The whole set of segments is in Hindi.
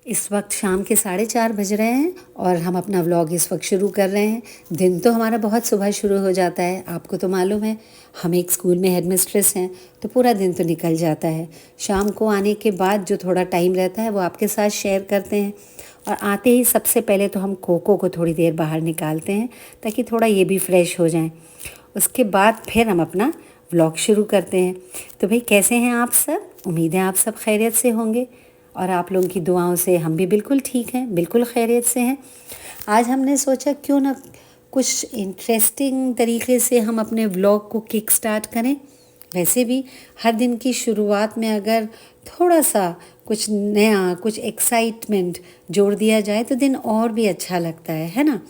इस वक्त शाम के 4:30 बज रहे हैं और हम अपना व्लॉग इस वक्त शुरू कर रहे हैं। दिन तो हमारा बहुत सुबह शुरू हो जाता है, आपको तो मालूम है हम एक स्कूल में हेडमिस्ट्रेस हैं, तो पूरा दिन तो निकल जाता है। शाम को आने के बाद जो थोड़ा टाइम रहता है वो आपके साथ शेयर करते हैं। और आते ही सबसे पहले तो हम कोको को थोड़ी देर बाहर निकालते हैं ताकि थोड़ा ये भी फ्रेश हो जाएं। उसके बाद फिर हम अपना व्लॉग शुरू करते हैं। तो भाई कैसे हैं आप सब? उम्मीद है आप सब खैरियत से होंगे और आप लोगों की दुआओं से हम भी बिल्कुल ठीक हैं, बिल्कुल खैरियत से हैं। आज हमने सोचा क्यों ना कुछ इंटरेस्टिंग तरीके से हम अपने व्लॉग को किक स्टार्ट करें। वैसे भी हर दिन की शुरुआत में अगर थोड़ा सा कुछ नया, कुछ एक्साइटमेंट जोड़ दिया जाए तो दिन और भी अच्छा लगता है ना।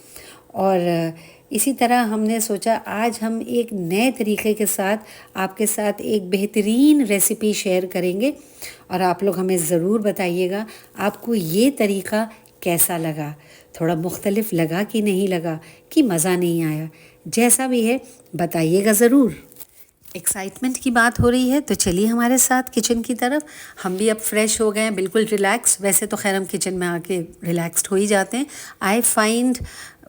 और इसी तरह हमने सोचा आज हम एक नए तरीके के साथ आपके साथ एक बेहतरीन रेसिपी शेयर करेंगे और आप लोग हमें ज़रूर बताइएगा आपको ये तरीका कैसा लगा, थोड़ा मुख्तलिफ लगा कि नहीं लगा, कि मज़ा नहीं आया। जैसा भी है बताइएगा ज़रूर। एक्साइटमेंट की बात हो रही है तो चलिए हमारे साथ किचन की तरफ। हम भी अब फ्रेश हो गए हैं, बिल्कुल रिलैक्स। वैसे तो खैर हम किचन में आके रिलैक्स्ड हो ही जाते हैं। I find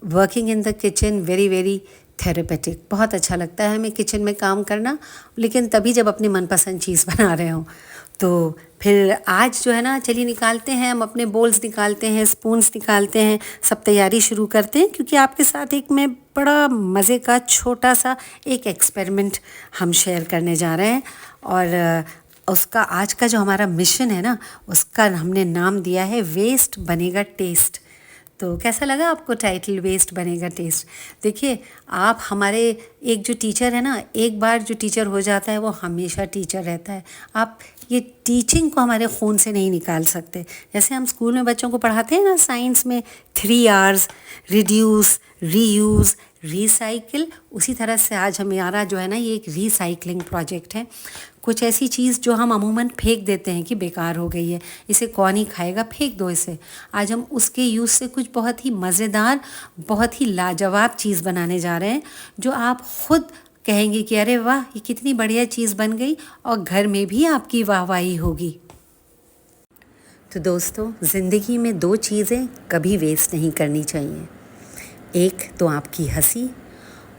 working in the kitchen very very therapeutic. बहुत अच्छा लगता है हमें किचन में काम करना, लेकिन तभी जब अपनी मनपसंद चीज़ बना रहे हों। तो फिर आज जो है ना, चलिए निकालते हैं, हम अपने बोल्स निकालते हैं, स्पून्स निकालते हैं, सब तैयारी शुरू करते हैं, क्योंकि आपके साथ एक मैं बड़ा मज़े का छोटा सा एक एक्सपेरिमेंट हम शेयर करने जा रहे हैं। और उसका आज का जो हमारा मिशन है ना, उसका हमने नाम दिया है वेस्ट बनेगा टेस्ट। तो कैसा लगा आपको टाइटल, वेस्ट बनेगा टेस्ट? देखिए, आप हमारे एक जो टीचर है ना, एक बार जो टीचर हो जाता है वो हमेशा टीचर रहता है। आप ये टीचिंग को हमारे खून से नहीं निकाल सकते। जैसे हम स्कूल में बच्चों को पढ़ाते हैं ना साइंस में 3 R's, रिड्यूस, रीयूज़, रिसाइकिल, उसी तरह से आज हमारा जो है ना ये एक रिसाइकलिंग प्रोजेक्ट है। कुछ ऐसी चीज़ जो हम अमूमन फेंक देते हैं कि बेकार हो गई है, इसे कौन ही खाएगा, फेंक दो इसे। आज हम उसके यूज़ से कुछ बहुत ही मज़ेदार, बहुत ही लाजवाब चीज़ बनाने जा रहे हैं, जो आप ख़ुद कहेंगे कि अरे वाह, ये कितनी बढ़िया चीज़ बन गई, और घर में भी आपकी वाहवाही होगी। तो दोस्तों, ज़िंदगी में 2 चीज़ें कभी वेस्ट नहीं करनी चाहिए। एक तो आपकी हंसी,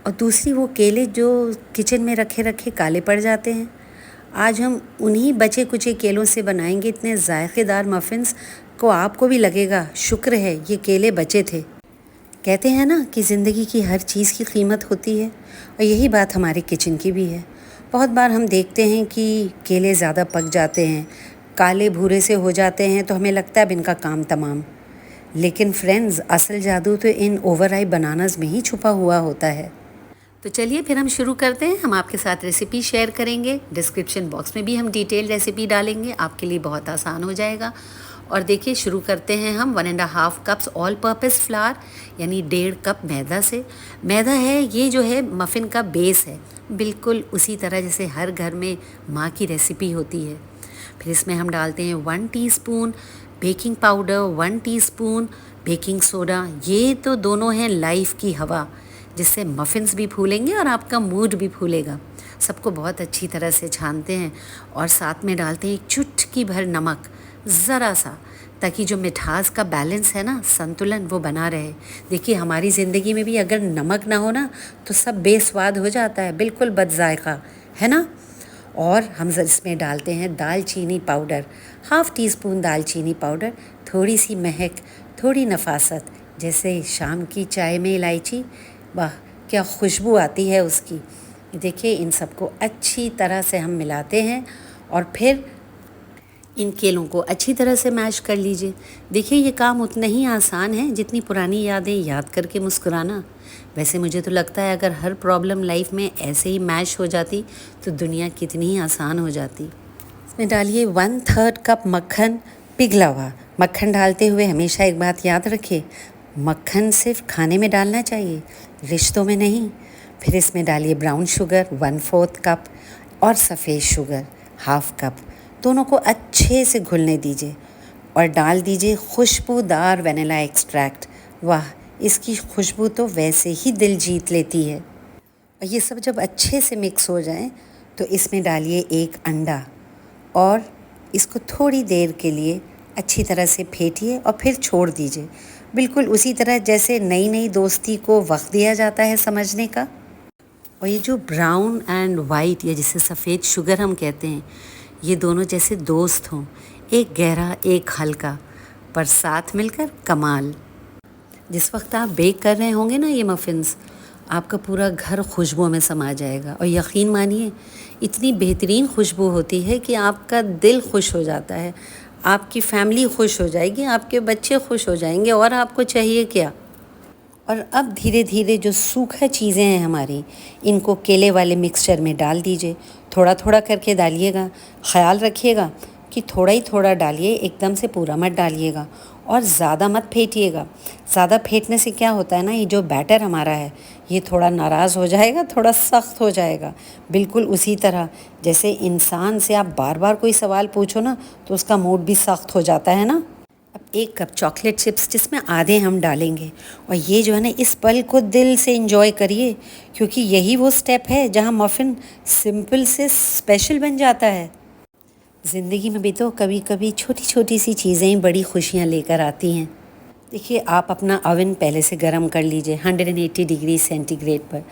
और दूसरी वो केले जो किचन में रखे रखे काले पड़ जाते हैं। आज हम उन्हीं बचे कुचे केलों से बनाएंगे इतने जायकेदार मफ़िन्स को आपको भी लगेगा शुक्र है ये केले बचे थे। कहते हैं ना कि ज़िंदगी की हर चीज़ की कीमत होती है, और यही बात हमारे किचन की भी है। बहुत बार हम देखते हैं कि केले ज़्यादा पक जाते हैं, काले भूरे से हो जाते हैं, तो हमें लगता है अब इनका काम तमाम। लेकिन फ्रेंड्स, असल जादू तो इन ओवर राइप बनानास में ही छुपा हुआ होता है। तो चलिए फिर हम शुरू करते हैं। हम आपके साथ रेसिपी शेयर करेंगे, डिस्क्रिप्शन बॉक्स में भी हम डिटेल रेसिपी डालेंगे, आपके लिए बहुत आसान हो जाएगा। और देखिए, शुरू करते हैं हम 1.5 कप्स ऑल पर्पस फ्लावर, यानी 1.5 कप मैदा से। मैदा है ये जो है मफ़िन का बेस है, बिल्कुल उसी तरह जैसे हर घर में माँ की रेसिपी होती है। फिर इसमें हम डालते हैं 1 teaspoon baking powder, 1 teaspoon baking soda. ये तो दोनों हैं लाइफ की हवा, जिससे मफ़िन्स भी फूलेंगे और आपका मूड भी फूलेगा। सबको बहुत अच्छी तरह से छानते हैं और साथ में डालते हैं एक चुटकी भर नमक, ज़रा सा, ताकि जो मिठास का बैलेंस है ना, संतुलन, वो बना रहे। देखिए, हमारी ज़िंदगी में भी अगर नमक ना हो ना तो सब बेस्वाद हो जाता है, बिल्कुल बदजायका, है ना। और हम इसमें डालते हैं दालचीनी पाउडर, 1/2 टीस्पून दालचीनी पाउडर। थोड़ी सी महक, थोड़ी नफासत, जैसे शाम की चाय में इलायची, वाह क्या खुशबू आती है उसकी। देखिए, इन सबको अच्छी तरह से हम मिलाते हैं और फिर इन केलों को अच्छी तरह से मैश कर लीजिए। देखिए, ये काम उतना ही आसान है जितनी पुरानी यादें याद करके मुस्कुराना। वैसे मुझे तो लगता है अगर हर प्रॉब्लम लाइफ में ऐसे ही मैश हो जाती तो दुनिया कितनी ही आसान हो जाती। इसमें डालिए 1/3 कप मक्खन, पिघला हुआ। मक्खन डालते हुए हमेशा एक बात याद रखिए, मक्खन सिर्फ खाने में डालना चाहिए, रिश्तों में नहीं। फिर इसमें डालिए ब्राउन शुगर 1/4 कप और सफ़ेद शुगर 1/2 कप। दोनों को अच्छे से घुलने दीजिए और डाल दीजिए खुशबूदार वनीला एक्सट्रैक्ट। वाह, इसकी खुशबू तो वैसे ही दिल जीत लेती है। और ये सब जब अच्छे से मिक्स हो जाए तो इसमें डालिए 1 अंडा और इसको थोड़ी देर के लिए अच्छी तरह से फेंटिए और फिर छोड़ दीजिए, बिल्कुल उसी तरह जैसे नई नई दोस्ती को वक्त दिया जाता है समझने का। और ये जो ब्राउन एंड वाइट या जिसे सफ़ेद शुगर हम कहते हैं, ये दोनों जैसे दोस्त हों, एक गहरा एक हल्का, पर साथ मिलकर कमाल। जिस वक्त आप बेक कर रहे होंगे ना ये मफ़िन्स, आपका पूरा घर खुशबुओं में समा जाएगा। और यकीन मानिए इतनी बेहतरीन खुशबू होती है कि आपका दिल खुश हो जाता है, आपकी फैमिली खुश हो जाएगी, आपके बच्चे खुश हो जाएंगे, और आपको चाहिए क्या। और अब धीरे धीरे जो सूखा चीज़ें हैं हमारी, इनको केले वाले मिक्सचर में डाल दीजिए। थोड़ा थोड़ा करके डालिएगा, ख़याल रखिएगा कि थोड़ा ही थोड़ा डालिए, एकदम से पूरा मत डालिएगा, और ज़्यादा मत फेंटिएगा। ज़्यादा फेंटने से क्या होता है ना, ये जो बैटर हमारा है ये थोड़ा नाराज़ हो जाएगा, थोड़ा सख्त हो जाएगा। बिल्कुल उसी तरह जैसे इंसान से आप बार बार कोई सवाल पूछो ना तो उसका मूड भी सख्त हो जाता है ना। अब 1 कप चॉकलेट चिप्स जिसमें आधे हम डालेंगे, और ये जो है ना इस पल को दिल से एंजॉय करिए, क्योंकि यही वो स्टेप है जहाँ मफ़िन सिंपल से स्पेशल बन जाता है। ज़िंदगी में भी तो कभी कभी छोटी छोटी सी चीज़ें बड़ी खुशियाँ लेकर आती हैं। देखिए, आप अपना अवन पहले से गर्म कर लीजिए 180 डिग्री सेंटीग्रेड पर।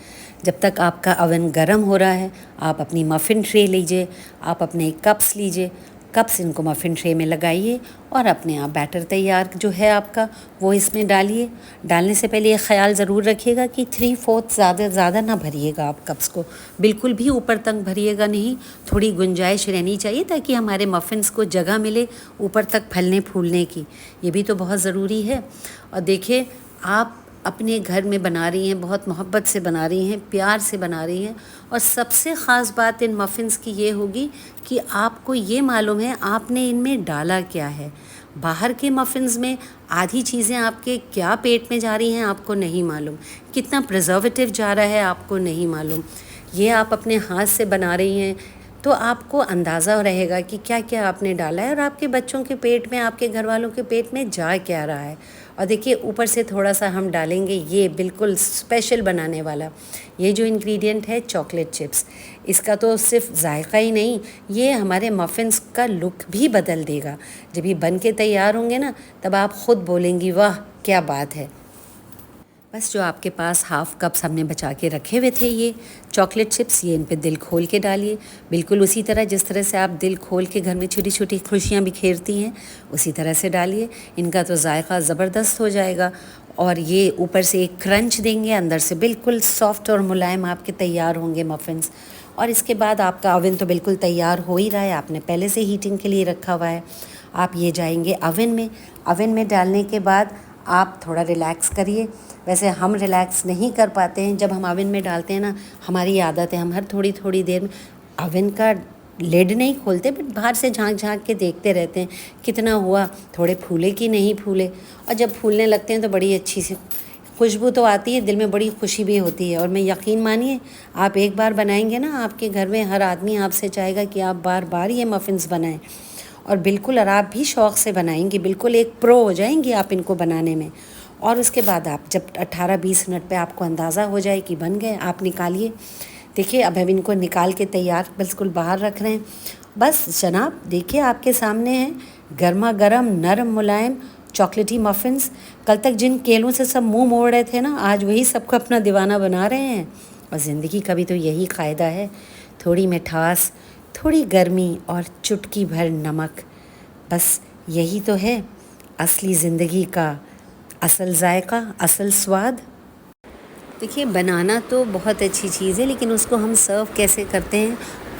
जब तक आपका अवन गर्म हो रहा है, आप अपनी मफ़िन ट्रे लीजिए, आप अपने कप्स लीजिए, कप्स इनको मफ़िन ट्रे में लगाइए, और अपने आप बैटर तैयार जो है आपका वो इसमें डालिए। डालने से पहले ये ख्याल ज़रूर रखिएगा कि 3/4 ज़्यादा ना भरिएगा आप कप्स को, बिल्कुल भी ऊपर तक भरिएगा नहीं, थोड़ी गुंजाइश रहनी चाहिए ताकि हमारे मफ़िन्स को जगह मिले ऊपर तक फलने फूलने की, ये भी तो बहुत ज़रूरी है। और देखिए, आप अपने घर में बना रही हैं, बहुत मोहब्बत से बना रही हैं, प्यार से बना रही हैं, और सबसे ख़ास बात इन मफ़िन्स की ये होगी कि आपको ये मालूम है आपने इनमें डाला क्या है। बाहर के मफ़िन्स में आधी चीज़ें आपके क्या पेट में जा रही हैं आपको नहीं मालूम, कितना प्रिजर्वेटिव जा रहा है आपको नहीं मालूम। ये आप अपने हाथ से बना रही हैं तो आपको अंदाज़ा रहेगा कि क्या क्या आपने डाला है, और आपके बच्चों के पेट में, आपके घर वालों के पेट में जा क्या रहा है। और देखिए, ऊपर से थोड़ा सा हम डालेंगे ये बिल्कुल स्पेशल बनाने वाला ये जो इंग्रेडिएंट है चॉकलेट चिप्स। इसका तो सिर्फ जायका ही नहीं, ये हमारे मफ़िन्स का लुक भी बदल देगा। जब ये बन के तैयार होंगे ना, तब आप ख़ुद बोलेंगी वाह क्या बात है। बस जो आपके पास हाफ़ कप्स हमने बचा के रखे हुए थे ये चॉकलेट चिप्स, ये इन पे दिल खोल के डालिए, बिल्कुल उसी तरह जिस तरह से आप दिल खोल के घर में छोटी छोटी खुशियाँ बिखेरती हैं उसी तरह से डालिए। इनका तो जायका ज़बरदस्त हो जाएगा, और ये ऊपर से एक क्रंच देंगे, अंदर से बिल्कुल सॉफ्ट और मुलायम आपके तैयार होंगे मफ़िन्स। और इसके बाद आपका अवन तो बिल्कुल तैयार हो ही रहा है, आपने पहले से हीटिंग के लिए रखा हुआ है। आप ये जाएंगे अवन में डालने के बाद आप थोड़ा रिलैक्स करिए। वैसे हम रिलैक्स नहीं कर पाते हैं जब हम अवन में डालते हैं ना, हमारी आदत है हम हर थोड़ी थोड़ी देर में अवन का लिड नहीं खोलते, बट बाहर से झांक झांक के देखते रहते हैं कितना हुआ, थोड़े फूले कि नहीं फूले। और जब फूलने लगते हैं तो बड़ी अच्छी सी खुशबू तो आती है, दिल में बड़ी खुशी भी होती है। और मैं यकीन मानिए, आप एक बार बनाएंगे ना, आपके घर में हर आदमी आपसे चाहेगा कि आप बार बार ये मफ़िन्स बनाएं, और बिल्कुल, और आप भी शौक़ से बनाएंगी, बिल्कुल एक प्रो हो जाएंगी आप इनको बनाने में। और उसके बाद आप जब 18-20 मिनट पे आपको अंदाज़ा हो जाए कि बन गए, आप निकालिए। देखिए, अब हम इनको निकाल के तैयार बिल्कुल बाहर रख रहे हैं। बस जनाब, देखिए आपके सामने हैं गर्मा गर्म नरम मुलायम चॉकलेटी मफ़िन्स। कल तक जिन केलों से सब मुंह मोड़ रहे थे ना, आज वही सबको अपना दीवाना बना रहे हैं। और ज़िंदगी का भी तो यही क़ायदा है, थोड़ी मिठास, थोड़ी गर्मी और चुटकी भर नमक। बस यही तो है असली ज़िंदगी का असल जायका, असल स्वाद। देखिए, बनाना तो बहुत अच्छी चीज़ है, लेकिन उसको हम सर्व कैसे करते हैं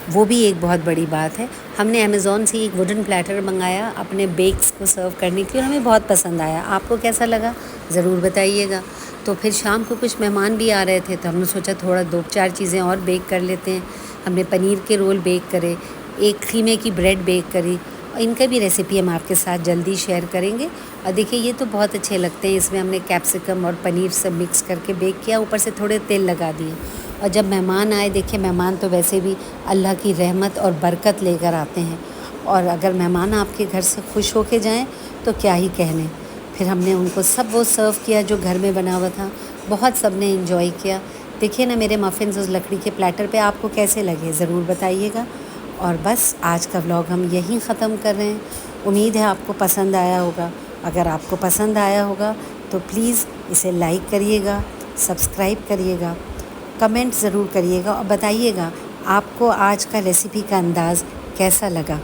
वो भी एक बहुत बड़ी बात है। हमने अमेज़ॉन से एक वुडन प्लेटर मंगाया अपने बेक्स को सर्व करने के लिए, और हमें बहुत पसंद आया। आपको कैसा लगा ज़रूर बताइएगा। तो फिर शाम को कुछ मेहमान भी आ रहे थे, तो हमने सोचा थोड़ा 2-4 चीज़ें और बेक कर लेते हैं। हमने पनीर के रोल बेक करे, एक खीमे की ब्रेड बेक करी, और इनका भी रेसिपी हम आपके साथ जल्दी शेयर करेंगे। और देखिए, ये तो बहुत अच्छे लगते हैं, इसमें हमने कैप्सिकम और पनीर सब मिक्स करके बेक किया, ऊपर से थोड़े तेल लगा दिए। और जब मेहमान आए, देखिए मेहमान तो वैसे भी अल्लाह की रहमत और बरकत लेकर आते हैं, और अगर मेहमान आपके घर से खुश होके जाएं तो क्या ही कहने। फिर हमने उनको सब वो सर्व किया जो घर में बना हुआ था, बहुत सब ने इन्जॉय किया। देखिए ना मेरे मफ़िन्स उस लकड़ी के प्लेटर पे आपको कैसे लगे ज़रूर बताइएगा। और बस आज का व्लॉग हम यहीं ख़त्म कर रहे हैं। उम्मीद है आपको पसंद आया होगा। अगर आपको पसंद आया होगा तो प्लीज़ इसे लाइक करिएगा, सब्सक्राइब करिएगा, कमेंट ज़रूर करिएगा और बताइएगा आपको आज का रेसिपी का अंदाज़ कैसा लगा।